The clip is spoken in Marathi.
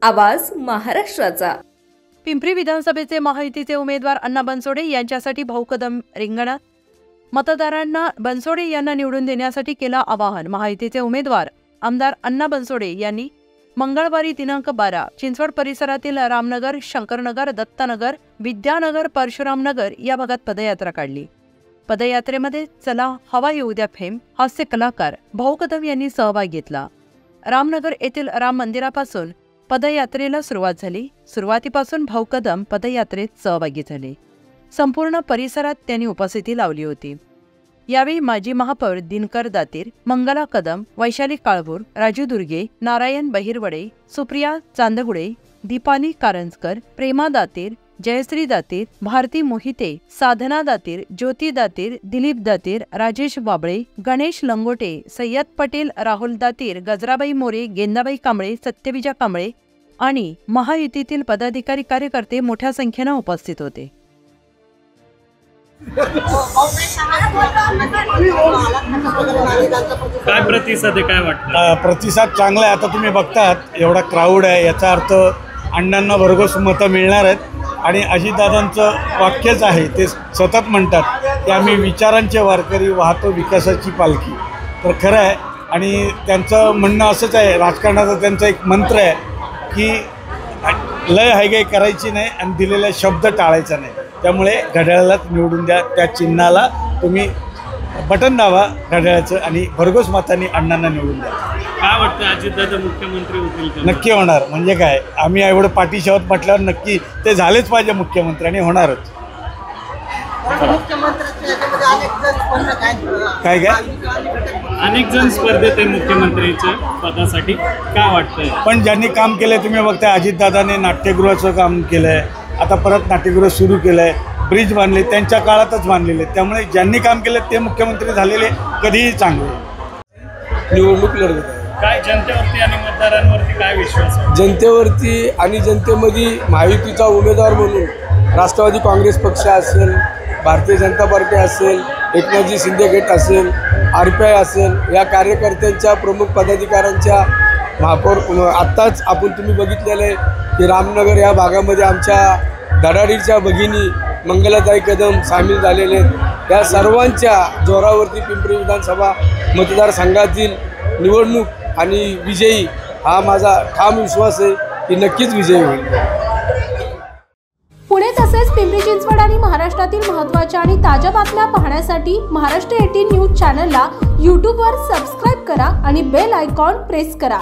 आवाज महाराष्ट्राचा। पिंपरी विधानसभेचे महायुतीचे उमेदवार अण्णा बनसोडे यांच्यासाठी भाऊकदम रिंगणात। मतदारांना बनसोडे यांना निवडून देण्यासाठी केलं आवाहन। महायुतीचे उमेदवार आमदार अण्णा बनसोडे यांनी मंगळवारी दिनांक 12 चिंचवड परिसरातील रामनगर, शंकरनगर, दत्तनगर, विद्यानगर, परशुरामनगर या भागात पदयात्रा काढली। पदयात्रेमध्ये चला हवा येऊ द्या फेम हास्य कलाकार भाऊकदम यांनी सहभाग घेतला। रामनगर येथील राम मंदिरापासून पदयात्रेला सुरुवात झाली। सुरुवातीपासून भाऊकदम पदयात्रेत सहभागी झाले। संपूर्ण परिसरात त्यांनी उपस्थिती लावली होती। यावेळी माजी महापौर दिनकर दातीर, मंगला कदम, वैशाली काळभोर, राजू दुर्गे, नारायण बहिरवडे, सुप्रिया चांदगुडे, दीपाली कारंजकर, प्रेमा दातीर, जयश्री दातीर, भारती मोहिते, साधना दातीर, ज्योती दातीर, दिलीप दातीर, राजेश बाबळे, गणेश लंगोटे, सय्यद पटेल, राहुल दातीर, गजराबाई मोरे, गेंदाबाई कांबळे, सत्यविजा कांबळे आणि महायुतीतील पदाधिकारी कार्यकर्ते मोठ्या संख्येने उपस्थित होते। काय प्रतिसाद आहे, काय वाटतं? प्रतिसाद चांगला आहे। आता तुम्ही बघतात एवढा क्राऊड आहे, याचा अर्थ अण्णांना भरघोस मतं मिळणार आहेत। आणि अजितदादांचं वाक्यच आहे, ते सतत म्हणतात की आम्ही विचारांचे वारकरी वाहतो विकासाची पालखी। तर खरं आहे, आणि त्यांचं म्हणणं असंच आहे, राजकारणाचा त्यांचा एक मंत्र आहे की लय हायगाई करायची नाही आणि दिलेला शब्द टाळायचा नाही। त्यामुळे घड्याळालाच निवडून द्या, त्या चिन्हाला तुम्ही बटन दाबा घड्याळाचं आणि भरघोस मतांनी अण्णांना निवडून द्या। काय वाटतं, अजितदादा मुख्यमंत्री होतील का? नक्की होणार, म्हणजे काय, आम्ही एवढं पाठीशी आहोत म्हटल्यावर नक्की ते झालेच पाहिजे मुख्यमंत्री, आणि होणारच। काय काय अनेक जण स्पर्धेत आहे मुख्यमंत्रीच्या पदासाठी, काय वाटतंय? पण ज्यांनी काम केलंय, तुम्ही बघताय अजितदादाने नाट्यगृहाचं काम केलंय, आता परत नाट्यगृह सुरू केलंय, ब्रिज बांधले, त्यांच्या काळातच बांधलेले। त्यामुळे ज्यांनी काम केलं ते मुख्यमंत्री झालेले कधीही चांगले। निवडणूक लढवत आहे। काय जनतेवरती आणि मतदारांवरती काय विश्वास आहे? जनतेवरती आणि जनतेमध्ये महायुतीचा उमेदवार म्हणून राष्ट्रवादी काँग्रेस पक्ष असेल, भारतीय जनता पार्टी असेल, एकनाथजी शिंदे गट असेल, RPI असेल, या कार्यकर्त्यांच्या प्रमुख पदाधिकाऱ्यांच्या महापौर आत्ताच तुम्ही बघितलेलं आहे की रामनगर या भागामध्ये आमच्या धडाडीच्या भगिनी मंगलाताई कदम सामील झालेले आहेत। या सर्वांच्या जोरावरती पिंपरी विधानसभा मतदारसंघातील निवडणूक आणि विजयी हा माझा ठाम विश्वास आहे की नक्कीच विजयी होईल। पुणे तसेच पिंपरी चिंचवड आणि महाराष्ट्रातील महत्त्वाच्या आणि ताज्या बातम्या पाहण्यासाठी महाराष्ट्र 18 न्यूज चॅनलला यूट्यूबवर सबस्क्राईब करा आणि बेल आयकॉन प्रेस करा।